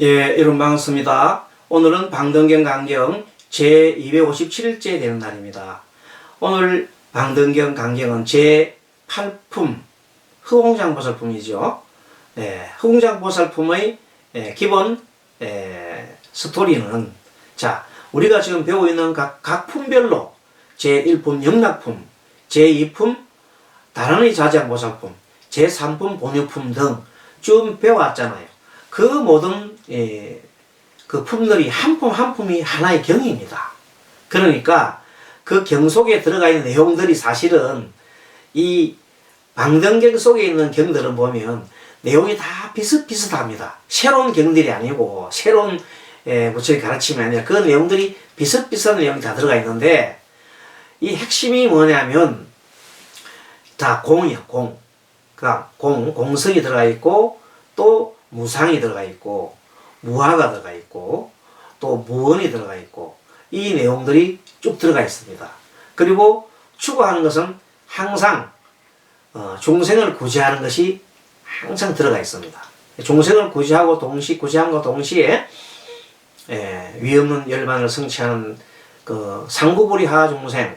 예, 여러분 반갑습니다. 오늘은 방등경 강경 제257일째 되는 날입니다. 오늘 방등경 강경은 제8품 허공장보살품이죠. 허공장보살품의 기본 스토리는, 자, 우리가 지금 배우고 있는 각 품별로 제1품 영락품, 제2품 다란의 자장보살품, 제3품 본유품 등 쭉 배워왔잖아요. 그 모든 그 품들이 한 품 한 품이 하나의 경입니다. 그러니까 그 경 속에 들어가 있는 내용들이 사실은 이 방등경 속에 있는 경들은 보면 내용이 다 비슷비슷합니다. 새로운 경들이 아니고 새로운 부처의 가르침이 아니라 그 내용들이 비슷비슷한 내용이 다 들어가 있는데, 이 핵심이 뭐냐면 다 공이야, 공. 그다음 공성이 들어가 있고, 또 무상이 들어가 있고, 무화가 들어가 있고, 또 무언이 들어가 있고, 이 내용들이 쭉 들어가 있습니다. 그리고 추구하는 것은 항상 중생을 구제하는 것이 항상 들어가 있습니다. 중생을 구제함과 동시에 위 없는 열반을 성취하는 그 상구불이하 중생,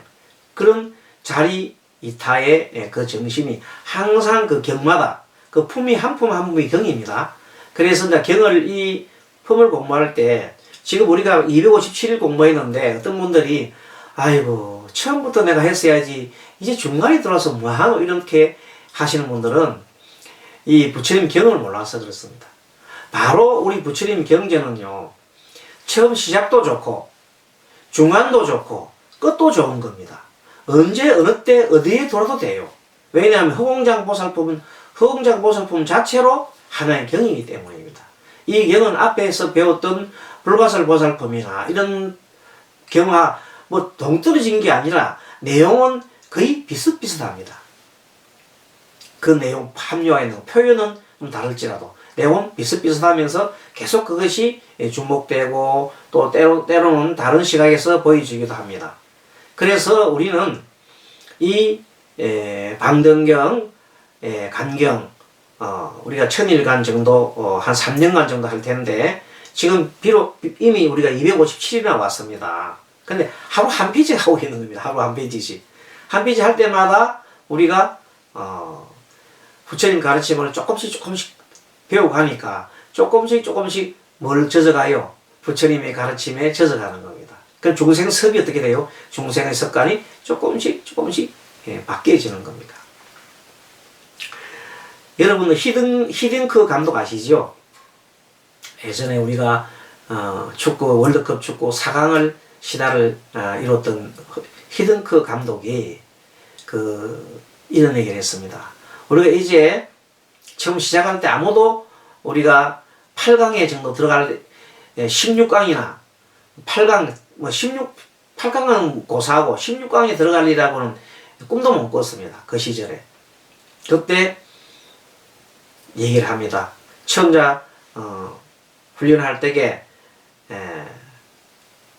그런 자리 이타의 그 정신이 항상 그 경마다 그 품이 한 품 한 품이 경입니다. 그래서 이제 경을 이 품을 공부할 때, 지금 우리가 257일 공부했는데 어떤 분들이 아이고 처음부터 내가 했어야지, 이제 중간에 들어와서 뭐하노 이렇게 하시는 분들은 이 부처님 경을 몰라서 그렇습니다. 바로 우리 부처님 경전은요, 처음 시작도 좋고 중간도 좋고 끝도 좋은 겁니다. 언제 어느 때 어디에 돌아도 돼요. 왜냐하면 허공장보살품은 허공장보살품 자체로 하나의 경이기 때문입니다. 이 경은 앞에서 배웠던 불가설보살품이나 이런 경과 뭐 동떨어진 게 아니라 내용은 거의 비슷비슷합니다. 그 내용 함유하여 있는 표현은 좀 다를지라도 내용은 비슷비슷하면서 계속 그것이 주목되고, 또 때로는 다른 시각에서 보여지기도 합니다. 그래서 우리는 이 방등경, 간경, 우리가 천일간 정도, 한 3년간 정도 할 텐데, 지금 비록 이미 우리가 257일이나 왔습니다. 근데 하루 한 페이지 하고 있는 겁니다. 하루 한 페이지씩. 한 페이지 할 때마다 우리가 부처님 가르침을 조금씩 배우고 가니까 조금씩 뭘 젖어가요? 부처님의 가르침에 젖어가는 겁니다. 그럼 중생 섭이 어떻게 돼요? 중생의 습관이 조금씩 바뀌어지는 겁니다. 여러분은 히딩크 감독 아시죠? 예전에 우리가 축구 월드컵 축구 4강을 신화를 이뤘던 히딩크 감독이 이런 얘기를 했습니다. 우리가 이제 처음 시작할 때 아무도 우리가 8강에 정도 들어갈 16강이나 8강 8강은 고사하고 16강에 들어갈리라고는 꿈도 못 꿨습니다. 그 시절에. 그때 얘기를 합니다. 처음자 훈련할 때에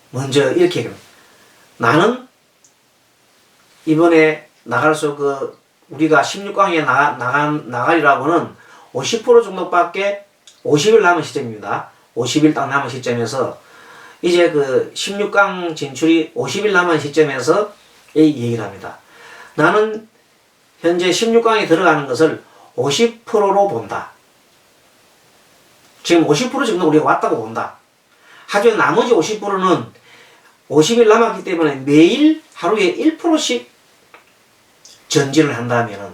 먼저 이렇게 얘기합니다. 나는 이번에 우리가 16강에 나가리라고는 50% 정도밖에, 50일 남은 시점입니다. 50일 딱 남은 시점에서, 이제 그 16강 진출이 50일 남은 시점에서 이 얘기를 합니다. 나는 현재 16강에 들어가는 것을 50%로 본다. 지금 50% 정도 우리가 왔다고 본다. 하지만 나머지 50%는 50일 남았기 때문에 매일 하루에 1%씩 전진을 한다면은,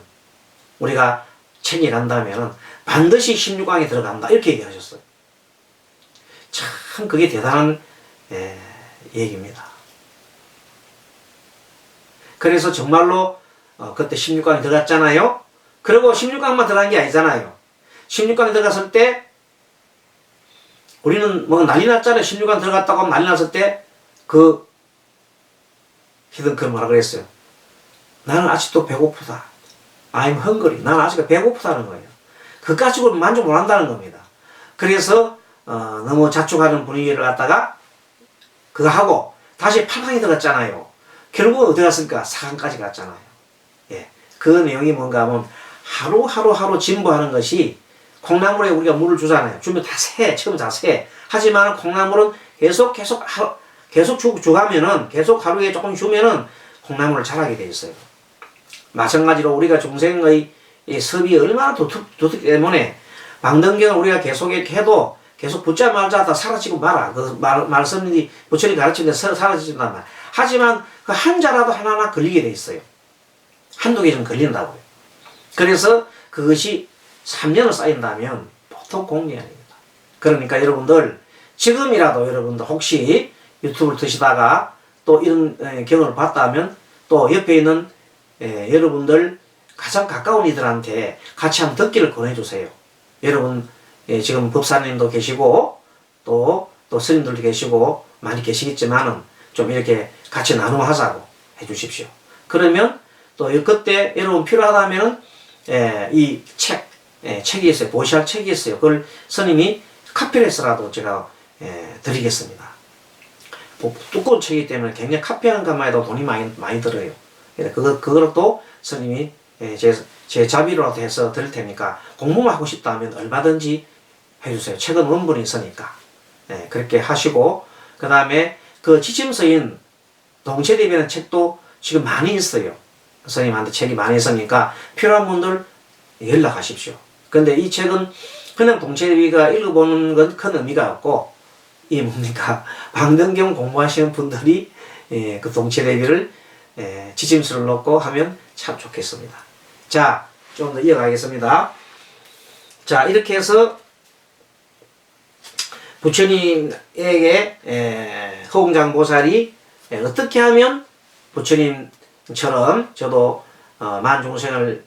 우리가 챙겨간다면은 반드시 16강에 들어간다. 이렇게 얘기하셨어요. 참 그게 대단한 얘기입니다. 그래서 정말로 그때 16강에 들어갔잖아요. 그리고 16강만 들어간 게 아니잖아요. 16강에 들어갔을 때 우리는 뭐 난리 났잖아요. 16강 들어갔다고 하면 난리 났을 때 히든크는 뭐라 그랬어요? 나는 아직도 배고프다. I'm hungry. 나는 아직 배고프다는 거예요. 그 가지고는 만족 못 한다는 겁니다. 그래서 너무 자축하는 분위기를 갖다가 그거 하고 다시 8강에 들어갔잖아요. 결국은 어디 갔습니까? 4강까지 갔잖아요. 그 내용이 뭔가 하면 하루 진보하는 것이 콩나물에 우리가 물을 주잖아요. 주면 다 새, 처음 다 새. 하지만 콩나물은 계속 주가면은, 계속 하루에 조금 주면은 콩나물을 자라게 돼 있어요. 마찬가지로 우리가 중생의 섭이 얼마나 두텁기 때문에 방등경을 우리가 계속 해도 계속 붙자 말자 하다 사라지고 말아. 그 말씀이 부처님 가르치는데 사라지진단 말. 하지만 그 한자라도 하나하나 걸리게 돼 있어요. 한두 개 좀 걸린다고요. 그래서 그것이 3년을 쌓인다면 보통 공리 아닙니다. 그러니까 여러분들 지금이라도 여러분들 혹시 유튜브를 드시다가 또 이런 경험을 봤다면 또 옆에 있는 여러분들 가장 가까운 이들한테 같이 한번 듣기를 권해주세요. 여러분 지금 법사님도 계시고 또 스님들도 계시고 많이 계시겠지만은 좀 이렇게 같이 나눔하자고 해주십시오. 그러면 또 그때 여러분 필요하다면은 이 책이 있어요. 보시할 책이 있어요. 그걸 스님이 카피해서라도 제가 드리겠습니다. 두꺼운 책이기 때문에 굉장히 카피하는 것만 해도 돈이 많이 들어요. 그걸 또 스님이 제 자비로라도 해서 드릴 테니까 공부만 하고 싶다면 얼마든지 해주세요. 책은 원본이 있으니까. 그렇게 하시고, 그 다음에 그 지침서인 동체대비라는 책도 지금 많이 있어요. 스님한테 책이 많이 있으니까 필요한 분들 연락하십시오. 근데 이 책은 그냥 동체대비가 읽어보는 건 큰 의미가 없고, 이 뭡니까? 방등경 공부하시는 분들이 그 동체대비를 지침서를 놓고 하면 참 좋겠습니다. 자, 좀 더 이어가겠습니다. 자, 이렇게 해서 부처님에게 허공장보살이 어떻게 하면 부처님처럼 저도 만중생을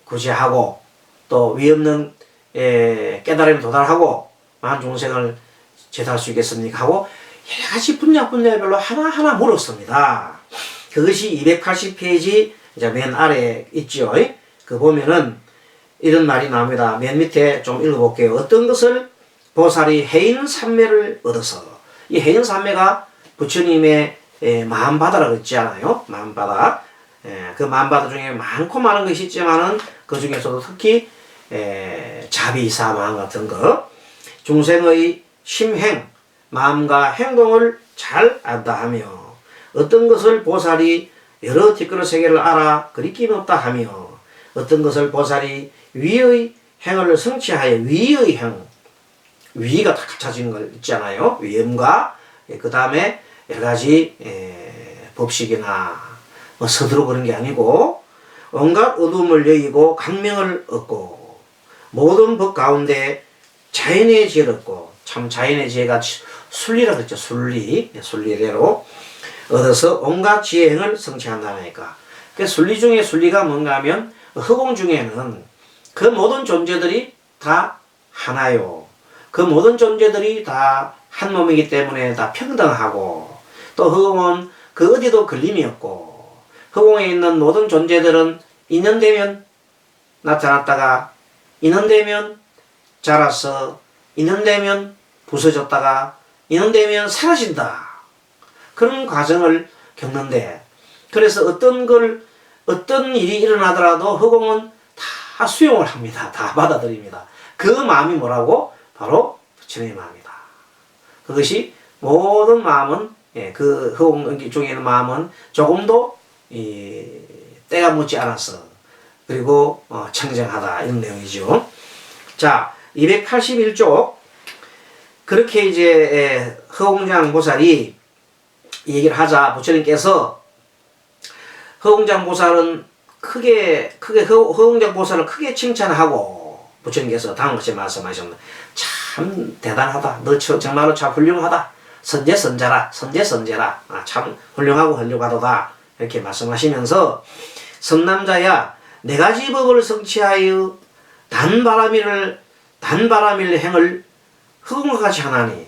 구제하고 또 위없는 깨달음에 도달하고 만중생을 제도할 수 있겠습니까? 하고 여러 가지 분야별로 하나하나 물었습니다. 그것이 280페이지 이제 맨 아래에 있죠. 그 보면은 이런 말이 나옵니다. 맨 밑에 좀 읽어볼게요. 어떤 것을 보살이 해인산매를 얻어서, 이 해인산매가 부처님의 마음바다라고 있지 않아요? 마음바다. 그 마음바다 중에 많고 많은 것이 있지만은 그 중에서도 특히 자비사 마음 같은 거, 중생의 심행, 마음과 행동을 잘 안다 하며, 어떤 것을 보살이 여러 뒷그릇 세계를 알아 그리낌 없다 하며, 어떤 것을 보살이 위의 행을 성취하여 위의 행, 위가 다 갖춰지는 걸 있잖아요. 위엄과 그 다음에 여러 가지 법식이나 뭐 서두르 그런 게 아니고 온갖 어둠을 여의고 강명을 얻고 모든 법 가운데 자연의 지혜를 얻고, 참 자연의 지혜가 순리라 그랬죠. 순리대로 얻어서 온갖 지혜행을 성취한다니까. 그 순리 중에 순리가 뭔가 하면 허공 중에는 그 모든 존재들이 다 하나요. 그 모든 존재들이 다 한 몸이기 때문에 다 평등하고, 또 허공은 그 어디도 걸림이 없고, 허공에 있는 모든 존재들은 인연되면 나타났다가 인연되면 자라서 인연되면 부서졌다가 인연되면 사라진다. 그런 과정을 겪는데, 그래서 어떤 일이 일어나더라도 허공은 다 수용을 합니다. 다 받아들입니다. 그 마음이 뭐라고? 바로 부처님의 마음이다. 그것이 모든 마음은, 그 허공 중에 있는 마음은 조금도 때가 묻지 않았어. 그리고 청정하다. 이런 내용이죠. 자, 281쪽. 그렇게 이제 허공장 보살이 얘기를 하자 부처님께서 허공장 보살은 허공장 보살을 크게 칭찬하고 부처님께서 다음같이 말씀하셨습니다. 참 대단하다. 너 정말로 참 훌륭하다. 선제선자라. 참 훌륭하고 훌륭하도다. 이렇게 말씀하시면서 선남자야, 네 가지 법을 성취하여 단바람일 행을 허공과 같이 하나니.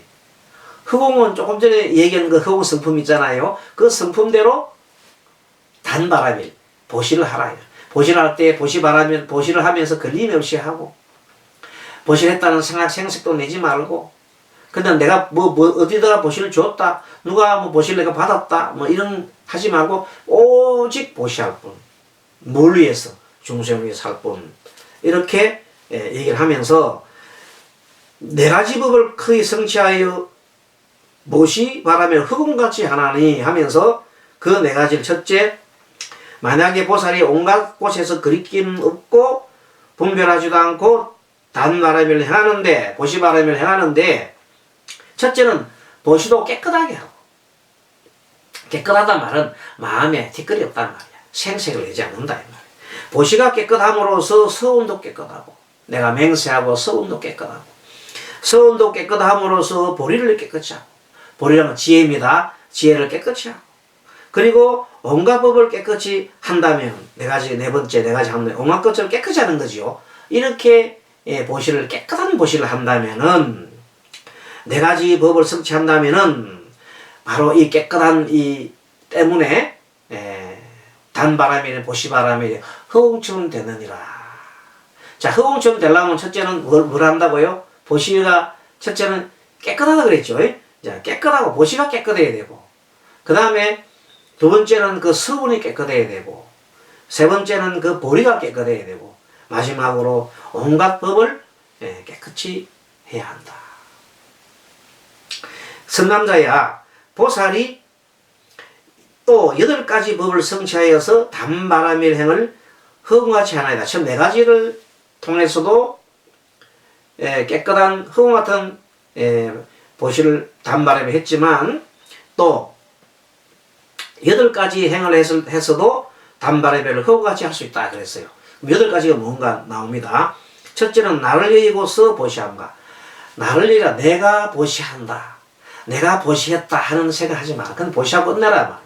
허공은 조금 전에 얘기한 그 허공 성품 있잖아요. 그 성품대로 단바람일 보시를 하라. 보시를 할 때 보시를 하면서 걸림 없이 하고, 보시했다는 생색도 내지 말고, 근데 내가 어디다가 보시를 줬다, 누가 보시를 내가 받았다, 이런 하지 말고 오직 보시할 뿐, 뭘 위해서? 중생을 위해서 할 뿐. 이렇게 얘기를 하면서 네 가지 법을 크게 성취하여 무엇이 바라며 흑음같이 하나니 하면서 그 네 가지를 첫째, 만약에 보살이 온갖 곳에서 그리낌 없고 분별하지도 않고 단바람을 행하는데 보시바람을 행하는데 첫째는 보시도 깨끗하게 하고, 깨끗하단 말은 마음에 티끌이 없단 말이야. 생색을 내지 않는다 이 말이야. 보시가 깨끗함으로써 서운도 깨끗하고, 내가 맹세하고 서운도 깨끗하고, 서운도 깨끗함으로써 보리를 깨끗이 하고, 보리라는 지혜입니다. 지혜를 깨끗이 하고, 그리고 온갖 법을 깨끗이 한다면 네 가지, 네 번째 네 가지 하면 온갖 것을 깨끗이 하는 거지요. 이렇게 보시를 깨끗한 보시를 한다면은 네 가지 법을 성취한다면은 바로 이 깨끗한 이 때문에 단바람이나 보시바람이 허공처럼 되느니라. 자, 허공처럼 되려면 첫째는 뭘 한다고요? 보시가 첫째는 깨끗하다 그랬죠. 자, 깨끗하고 보시가 깨끗해야 되고, 그 다음에 두 번째는 그 서분이 깨끗해야 되고, 세 번째는 그 보리가 깨끗해야 되고, 마지막으로 온갖 법을 깨끗이 해야 한다. 성남자야, 보살이 또 8가지 법을 성취하여서 단바람일행을 허공같이 하나이다. 지금 4가지를 통해서도 깨끗한 허공 같은 보시를 단바람에 했지만 또 8가지 행을 해서도 단바람을 허공같이 할 수 있다 그랬어요. 8가지가 뭔가 나옵니다. 첫째는 나를 여의고서 보시함과, 나를 여의라, 내가 보시한다, 내가 보시했다 하는 생각하지 마. 그건 보시하고 끝내라 말.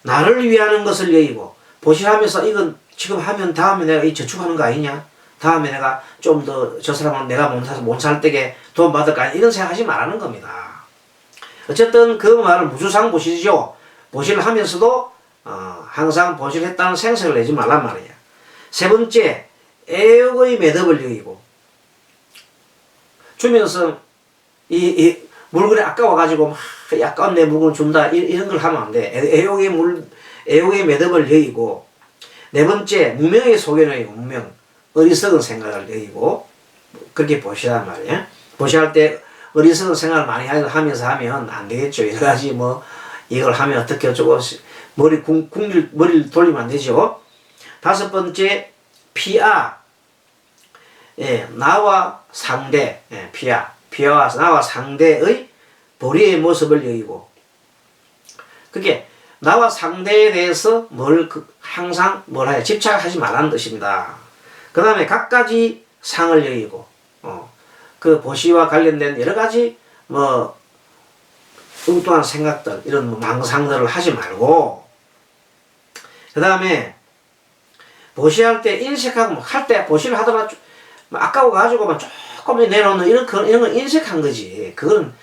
나를 위하는 것을 여의고, 보시하면서 이건 지금 하면 다음에 내가 이 저축하는 거 아니냐, 다음에 내가 좀 더 저 사람은 내가 못 살 때게 돈 받을 거 아니냐, 이런 생각하지 말라는 겁니다. 어쨌든 그 말은 무주상 보시죠. 보시를 하면서도 항상 보시를 했다는 생색을 내지 말란 말이야. 세 번째, 애욕의 매듭을 여의고, 주면서 이 물건이 아까워가지고 막 아까운 내 물건 준다 이런 걸 하면 안 돼. 애욕의 매듭을 여의고, 네 번째, 무명의 소견을 여의고, 무명, 어리석은 생각을 여의고, 그렇게 보시란 말이야. 보시할 때 어리석은 생각을 많이 하면서 하면 안 되겠죠. 여러 가지 이걸 하면 어떻게 어쩌고 머리를 돌리면 안 되죠. 다섯 번째, 피아, 나와 상대, 피아와 나와 상대의 보리의 모습을 여의고, 그게 나와 상대에 대해서 항상 집착하지 말라는 뜻입니다. 그 다음에 각가지 상을 여의고, 그 보시와 관련된 여러 가지 뚱뚱한 생각들, 이런 망상들을 하지 말고, 그 다음에 보시할 때 인색하고 할 때 보시를 하더라도 아까워가지고 조금 내놓는 이런 건 인색한 거지. 그건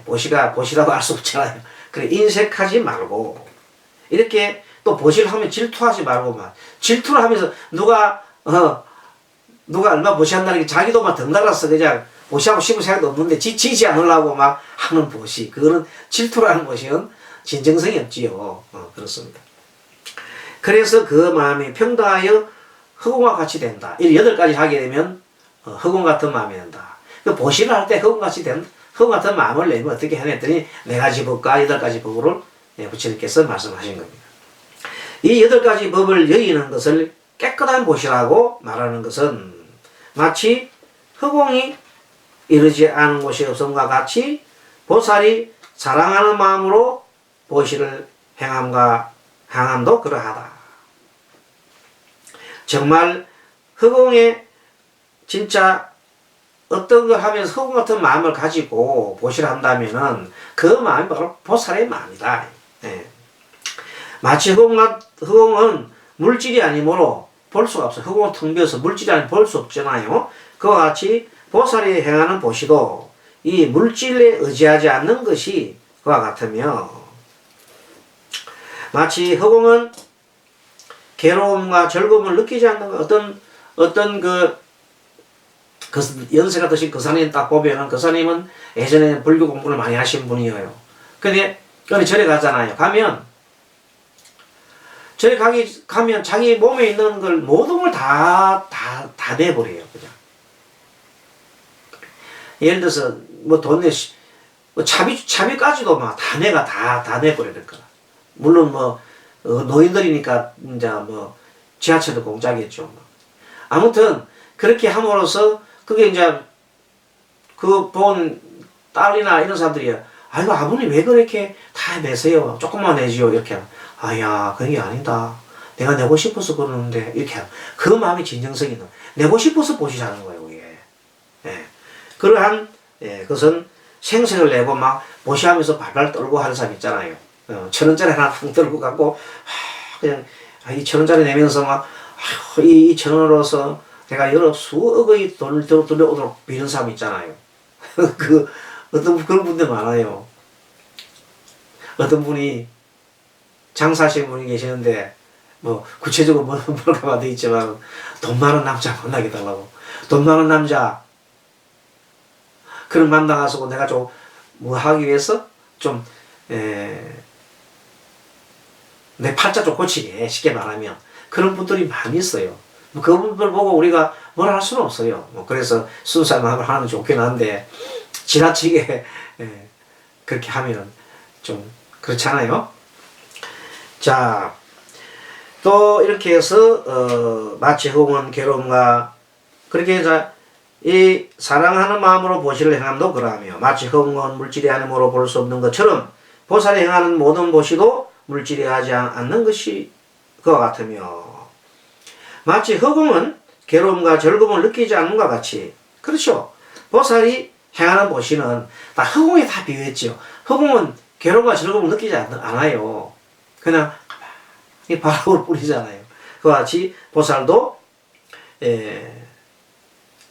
보시라고 할 수 없잖아요. 그래, 인색하지 말고, 이렇게 또 보시를 하면 질투하지 말고, 질투를 하면서 누가 얼마 보시한다는 게 자기도 덩달아서 그냥 보시하고 싶은 생각도 없는데 지치지 않으려고 하는 보시, 그거는 질투라는 보시는 진정성이 없지요. 그렇습니다. 그래서 그 마음이 평등하여 흑공과 같이 된다. 이 8가지 하게 되면 흑공 같은 마음이 된다. 그 보시를 할 때 흑공 같은 마음을 내면 어떻게 해냈더니 4가지 법과 8가지 법으로 부처님께서 말씀하신 겁니다. 이 8가지 법을 여의는 것을 깨끗한 보시라고 말하는 것은 마치 흑공이 이르지 않은 곳이 없음과 같이 보살이 사랑하는 마음으로 보시를 행함도 그러하다. 정말 흑공에 진짜 어떤 걸 하면서 흑공 같은 마음을 가지고 보시를 한다면은 그 마음이 바로 보살의 마음이다. 마치 흑공은 물질이 아니므로 볼 수가 없어. 흑공은 텅 비어서 물질이 아니면 볼 수 없잖아요. 그와 같이 보살이 행하는 보시도 이 물질에 의지하지 않는 것이 그와 같으며, 마치 흑공은 괴로움과 즐거움을 느끼지 않는 어떤 그 연세가 드신 그 사님 딱 보면은 그 사님은 예전에 불교 공부를 많이 하신 분이에요. 근데 어느 절에 가잖아요. 가면 저리 가면 자기 몸에 있는 걸 모든 걸 다 내버려요. 그냥. 예를 들어서, 뭐 돈 뭐 차비까지도 막 다 내가 다 내버려야 될 거라. 물론 뭐, 노인들이니까, 이제 뭐, 지하철도 공짜겠죠. 뭐. 아무튼, 그렇게 함으로써, 그게 이제, 그 본 딸이나 이런 사람들이, 아이고, 아버님 왜 그렇게 다 내세요? 조금만 내지요. 이렇게. 아야, 그게 아니다. 내가 내고 싶어서 그러는데, 이렇게. 그 마음이 진정성이 있는. 내고 싶어서 보시라는 거예요, 그게. 예. 그러한, 예, 그것은 생색을 내고 막 보시하면서 발발 떨고 하는 사람 있잖아요. 1,000원짜리 하나 탕 떨고 갖고, 그냥, 이 1,000원짜리 내면서 막, 이 1,000원으로서 내가 여러 수억의 돈을 들어오도록 미는 사람 있잖아요. 그런 분들 많아요. 어떤 분이 장사하시는 분이 계시는데, 뭐, 구체적으로 뭐라고 돼 있지만, 돈 많은 남자 만나게 달라고. 돈 많은 남자, 그런 만나가지고 내가 좀, 뭐 하기 위해서, 좀, 내 팔자 좀 고치게, 쉽게 말하면. 그런 분들이 많이 있어요. 뭐 그분들 보고 우리가 뭘 할 수는 없어요. 뭐 그래서 순수한 마음을 하는 게 좋긴 한데, 지나치게, 그렇게 하면은 좀, 그렇잖아요. 자, 또 이렇게 해서 마치 허공은 괴로움과 그렇게 해서 이 사랑하는 마음으로 보시를 행함도 그러하며 마치 허공은 물질이 아니므로 볼 수 없는 것처럼 보살이 행하는 모든 보시도 물질이 하지 않는 것이 그와 같으며 마치 허공은 괴로움과 즐거움을 느끼지 않는 것 같이 그렇죠. 보살이 행하는 보시는 다 허공에 다 비유했죠. 허공은 괴로움과 즐거움을 느끼지 않아요. 그냥 이 바람을 뿌리잖아요. 그와 같이 보살도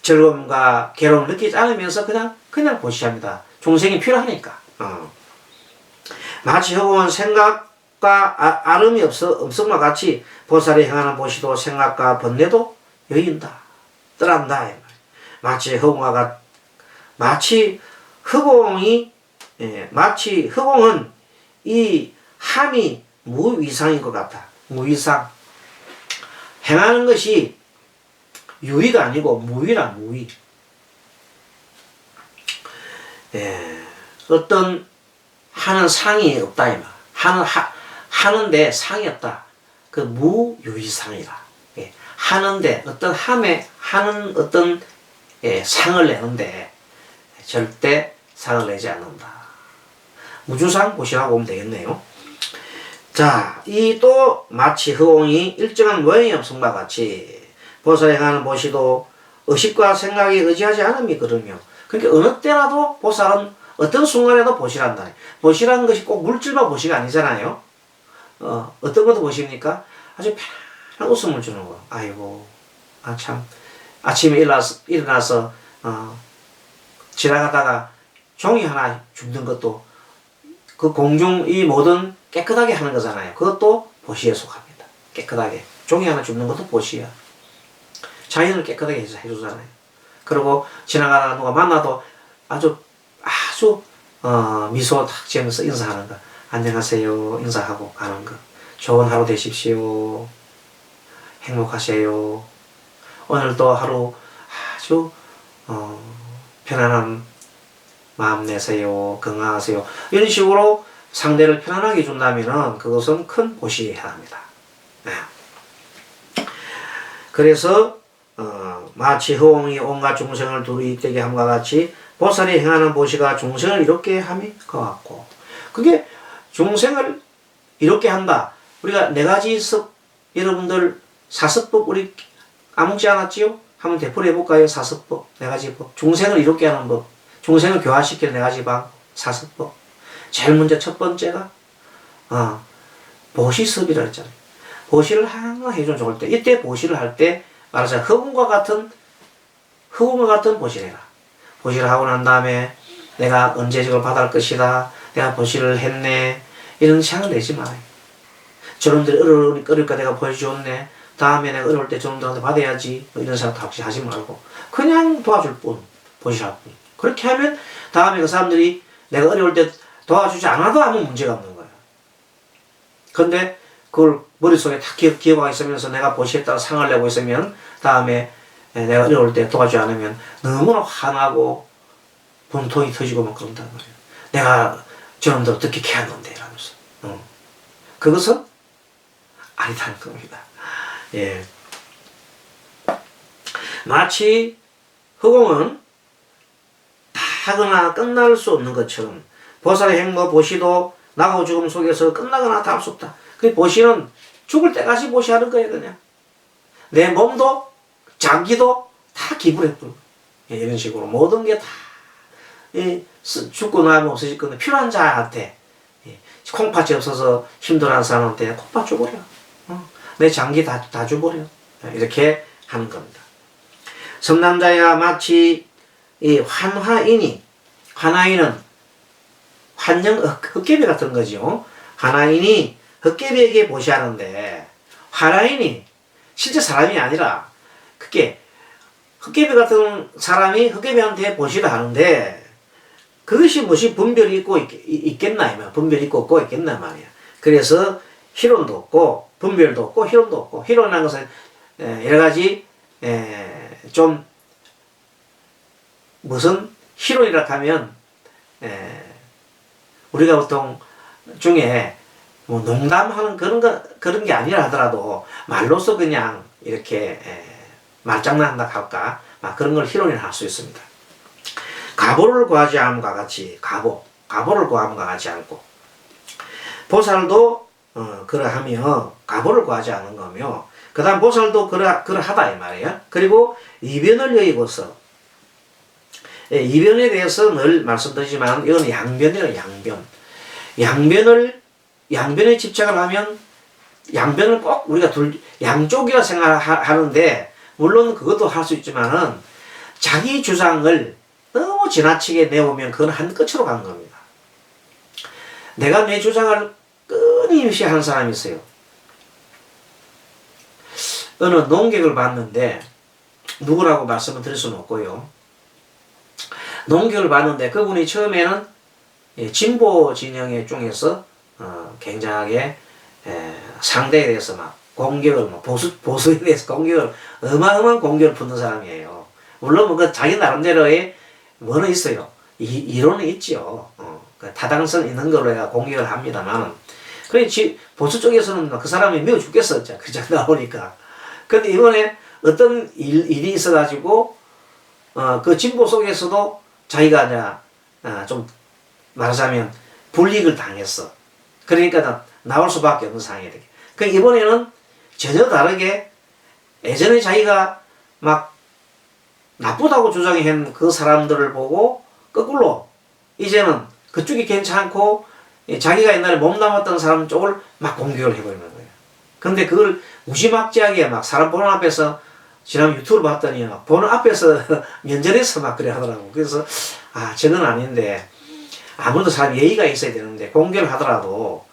즐거움과 괴로움을 느끼지 않으면서 그냥 보시합니다. 중생이 필요하니까. 마치 허공은 생각과 아름이 없음과 같이 보살이 행하는 보시도 생각과 번뇌도 여인다. 떠난다. 마치 허공은 이 함이 무위상인 것 같아. 무위상. 행하는 것이 유의가 아니고 무위라, 무위. 어떤 하는 상이 없다, 이 말. 하는데 상이 없다. 그 무유의상이라. 하는데 어떤 하는 어떤 상을 내는데 절대 상을 내지 않는다. 무주상 보시라고 보면 되겠네요. 자, 이 또 마치 허공이 일정한 모양이 없음과 같이 보살이 행하는 보시도 의식과 생각에 의지하지 않음이 그러며 그러니까 어느 때라도 보살은 어떤 순간에도 보시란다. 보시라는 것이 꼭 물질만 보시가 아니잖아요. 어떤 것도 보십니까? 아주 편한 웃음을 주는 거. 아이고, 참. 아침에 일어나서 지나가다가 종이 하나 줍는 것도 그 공중 이 모든 깨끗하게 하는 거잖아요. 그것도 보시에 속합니다. 깨끗하게. 종이 하나 줍는 것도 보시야. 자연을 깨끗하게 해주잖아요. 그리고 지나가다가 누가 만나도 아주 미소 탁 지으면서 인사하는 거. 안녕하세요. 인사하고 가는 거. 좋은 하루 되십시오. 행복하세요. 오늘도 하루 아주 편안한 마음 내세요. 건강하세요. 이런 식으로 상대를 편안하게 해준다면 그것은 큰 보시해야 합니다. 그래서 마치 허공이 온갖 중생을 두루 입되게 함과 같이 보살이 행하는 보시가 중생을 이롭게 함이 같고 그게 중생을 이롭게 한다. 우리가 4가지 여러분들 사습법 우리 아무지 않았지요? 한번 되풀이 해볼까요? 사습법 4가지 법. 중생을 이롭게 하는 법. 중생을 교화시키는 4가지 방. 사습법. 제일 먼저 첫 번째가 보시습이라 했잖아요. 보시를 항상 해주면 좋을 때 이때 보시를 할 때 말하자 허공과 같은 보시를 해라. 보시를 하고 난 다음에 내가 언제 저걸 받을 것이다. 내가 보시를 했네. 이런 생각을 내지 말아요. 저놈들이 어려우니까 내가 보여주었네. 다음에 내가 어려울 때 저놈들한테 받아야지. 이런 생각 혹시 하지 말고 그냥 도와줄 뿐. 보시할 뿐. 그렇게 하면 다음에 그 사람들이 내가 어려울 때 도와주지 않아도 아무 문제가 없는 거야. 근데 그걸 머릿속에 다 기억하고 있으면서 내가 보시했다가 상을 내고 있으면 다음에 내가 어려울 때 도와주지 않으면 너무나 화나고 분통이 터지고 막 그런단 말이에요. 내가 저놈들 어떻게 케었는데 이러면서. 그것은 아니다는 겁니다. 예. 마치 허공은 하거나 끝날 수 없는 것처럼 보살의 행보 보시도 나고 죽음 속에서 끝나거나 다 할 수 없다. 그 보시는 죽을 때까지 보시하는 거예요. 그냥 내 몸도 장기도 다 기부해버려. 예, 이런 식으로 모든 게 다 죽고 나면 없어질 건데 필요한 자한테 콩팥이 없어서 힘들어하는 사람한테 콩팥 줘버려. 내 장기 다 줘버려. 이렇게 하는 겁니다. 성남자야 마치 이 환화인이, 환화인은 환영 헛개비 같은 거죠. 환화인이 헛개비에게 보시하는데 환화인이 실제 사람이 아니라 그게 헛개비 같은 사람이 헛개비한테 보시를 하는데 그것이 무엇이 분별이 있겠나, 분별이 있고 없고 있겠나 말이야. 그래서 희론도 없고 분별도 없고 희론도 없고, 희론이라는 것은 여러 가지 좀 무슨 희론이라 하면 우리가 보통 중에 뭐 농담하는 그런 게 아니라 하더라도 말로서 그냥 이렇게 말장난한다 할까, 막 그런 걸 희론이라 할 수 있습니다. 가보를 구하지 않음과 같이 가보를 구함과 같지 않고, 보살도 그러하며 가보를 구하지 않은 거며, 그 다음 보살도 그러하다 이 말이에요. 그리고 이변을 여의고서, 이변에 대해서 늘 말씀드리지만 이건 양변이에요. 양변에 집착을 하면 양변을 꼭 우리가 양쪽이라 생각하는데, 물론 그것도 할 수 있지만은 자기 주장을 너무 지나치게 내오면 그건 한 끝으로 가는 겁니다. 내가 내 주장을 끊임없이 하는 사람이 있어요. 어느 농객을 봤는데, 누구라고 말씀을 드릴 수는 없고요. 농객을 봤는데 그분이 처음에는 진보 진영의 중에서 굉장하게 상대에 대해서 막 공격을, 보수에 대해서 공격을, 어마어마한 공격을 푸는 사람이에요. 물론 뭐 그 자기 나름대로의 뭐는 있어요. 이론은 있죠. 그 타당성 있는 걸로 해가 공격을 합니다만, 그래 보수 쪽에서는 그 사람이 미워 죽겠었죠. 그저 나오니까. 근데 이번에 어떤 일이 있어가지고 그 진보 속에서도 자기가 이제 좀 말하자면 불이익을 당했어. 그러니까 나올 수밖에 없는 상황이 되게. 그 이번에는 전혀 다르게 예전에 자기가 막 나쁘다고 주장한 그 사람들을 보고 거꾸로 이제는 그쪽이 괜찮고 자기가 옛날에 몸담았던 사람 쪽을 막 공격을 해버리는 거예요. 근데 그걸 무지막지하게 막 사람 보는 앞에서, 지난 유튜브를 봤더니 막 보는 앞에서 면전에서 막 그래 하더라고. 그래서 저건 아닌데, 아무래도 사람 예의가 있어야 되는데 공격을 하더라도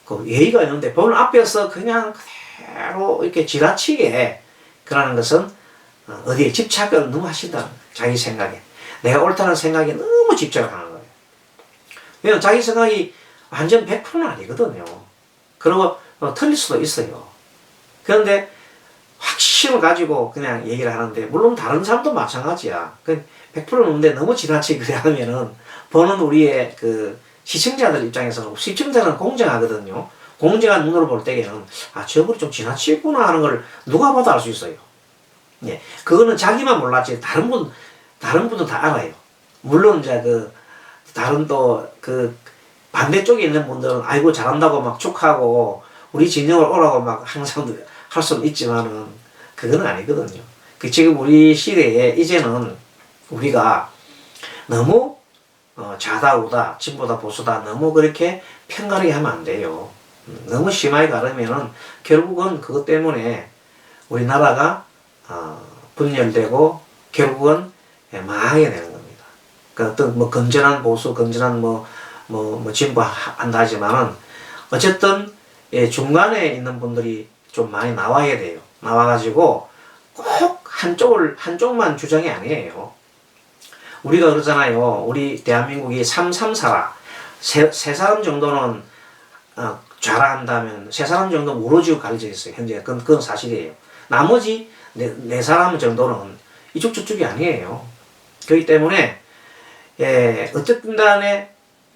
그 예의가 있는데 보는 앞에서 그냥 그대로 이렇게 지나치게 그러는 것은 어디에 집착을 너무 하신다. 자기 생각에. 내가 옳다는 생각에 너무 집착을 하는 거예요. 왜냐면 자기 생각이 완전 100%는 아니거든요. 그리고 틀릴 수도 있어요. 그런데 확신을 가지고 그냥 얘기를 하는데, 물론 다른 사람도 마찬가지야. 100%는 없는데 너무 지나치게 그래 하면은 보는 우리의 그 시청자들 입장에서는, 시청자는 공정하거든요. 공정한 눈으로 볼 때에는 저분이 좀 지나치구나 하는 걸 누가 봐도 알 수 있어요. 예, 그거는 자기만 몰랐지 다른 분도 다 알아요. 물론 이제 다른 또 반대쪽에 있는 분들은 아이고 잘한다고 막 축하하고 우리 진영을 오라고 막 항상 할 수는 있지만은 그건 아니거든요. 지금 우리 시대에 이제는 우리가 너무 좌다 우다 진보다 보수다 너무 그렇게 편가르게 하면 안 돼요. 너무 심하게 가르면은 결국은 그것 때문에 우리나라가 분열되고 결국은 망하게 되는 겁니다. 그 어떤 뭐 건전한 보수, 건전한 뭐 진보 한다 하지만은 어쨌든 중간에 있는 분들이 좀 많이 나와야 돼요. 나와가지고 꼭 한쪽만 주장이 아니에요. 우리가 그러잖아요. 우리 대한민국이 334라. 세 사람 정도는 잘한다면 세 사람 정도 무너지고 가려져 있어요. 현재 그건 사실이에요. 나머지 네 사람 정도는 이쪽 저쪽이 아니에요. 그렇기 때문에 어쨌든 간에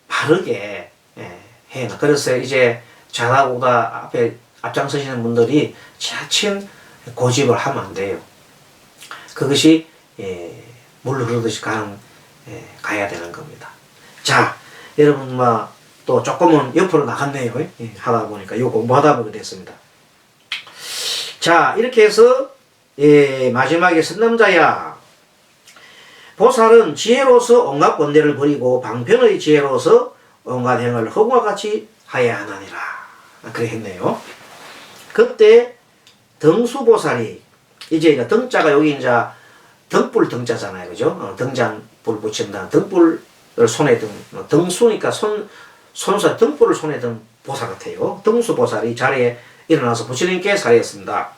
바르게 해야. 그래서 이제 잘하고다 앞장서시는 분들이 차츰 고집을 하면 안 돼요. 그것이 물 흐르듯이 가야 되는 겁니다. 자, 여러분 또 조금은 옆으로 나갔네요. 하다 보니까 이거 공부하다 보게 됐습니다. 자, 이렇게 해서 마지막에 선남자야. 보살은 지혜로서 온갖 권대를 버리고 방편의 지혜로서 온갖 행을 허공과 같이 하야 하나니라. 그래 했네요. 그때 등수보살이 이제 등자가 여기 이제 등불 등자잖아요. 그죠? 등잔불 붙인다. 등불을 손에 등수니까 손사 등불을 손에 든 보살 같아요. 등수보살이 자리에 일어나서 부처님께 사리했습니다.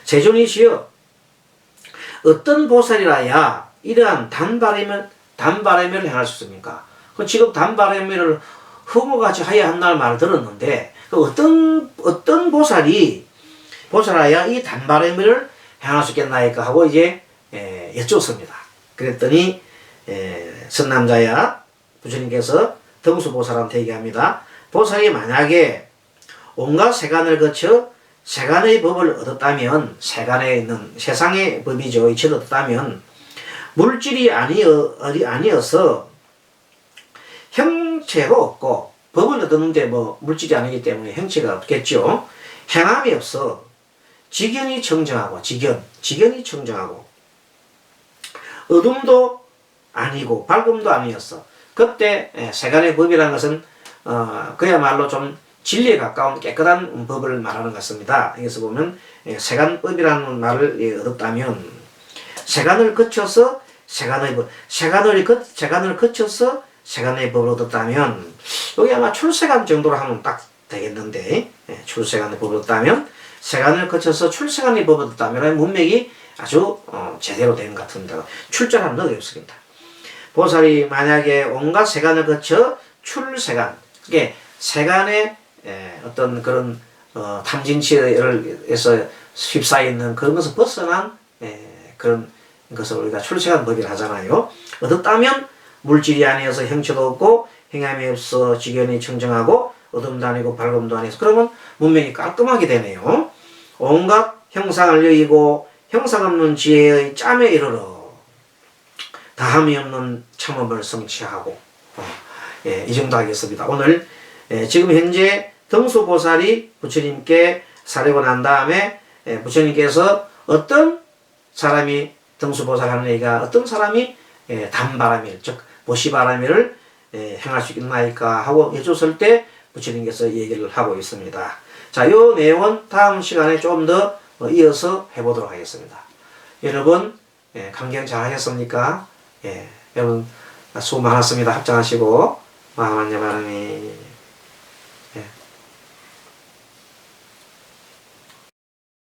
세존이시여, 어떤 보살이라야 이러한 단바람을 행할 수 있습니까? 지금 단바람을 허무같이 하야 한다는 말을 들었는데 어떤 보살아야 이 단바람을 행할 수 있겠나이까 하고 이제 여쭙습니다. 그랬더니 선남자야 부처님께서 등수보살한테 얘기합니다. 보살이 만약에 온갖 세간을 거쳐 세간의 법을 얻었다면, 세간에 있는 세상의 법이죠. 이치를 얻었다면 물질이 아니어서 형체가 없고, 법을 얻었는데 물질이 아니기 때문에 형체가 없겠죠. 행함이 없어 지견이 청정하고, 지견이 청정하고, 어둠도 아니고 밝음도 아니었어. 그때 세간의 법이라는 것은 그야말로 좀 진리에 가까운 깨끗한 법을 말하는 것 같습니다. 여기서 보면 세간법이라는 말을 얻었다면, 세간을 거쳐서 세간을 거쳐서 세간의 법을 얻었다면, 여기 아마 출세간 정도로 하면 딱 되겠는데, 출세간의 법을 얻었다면, 세간을 거쳐서 출세간의 법을 얻었다면 문맥이 아주 제대로 된 것 같습니다. 출자라는 건 없습니다. 보살이 만약에 온갖 세간을 거쳐 출세간, 그게 세간의 어떤 그런 탐진치에서 휩싸여 있는 그런 것을 벗어난 그런 것을 우리가 출세간 법이라 하잖아요. 얻었다면 물질이 아니어서 형체도 없고 행함이 없어 지견이 청정하고 어둠도 아니고 밝음도 아니어서, 그러면 문명이 깔끔하게 되네요. 온갖 형상을 여의고 형상 없는 지혜의 짬에 이르러 다함이 없는 참음을 성취하고, 이 정도 하겠습니다. 오늘 지금 현재 등수보살이 부처님께 사려고 난 다음에 부처님께서 어떤 사람이 등수보살 하는 얘기가 어떤 사람이 단바람일, 즉 보시바람일을 행할 수 있나이까 하고 여쭈었을 때 부처님께서 얘기를 하고 있습니다. 자, 이 내용은 다음 시간에 좀 더 이어서 해보도록 하겠습니다. 여러분 강경 잘 하셨습니까? 여러분 수고 많았습니다. 합장하시고 마하만야바람이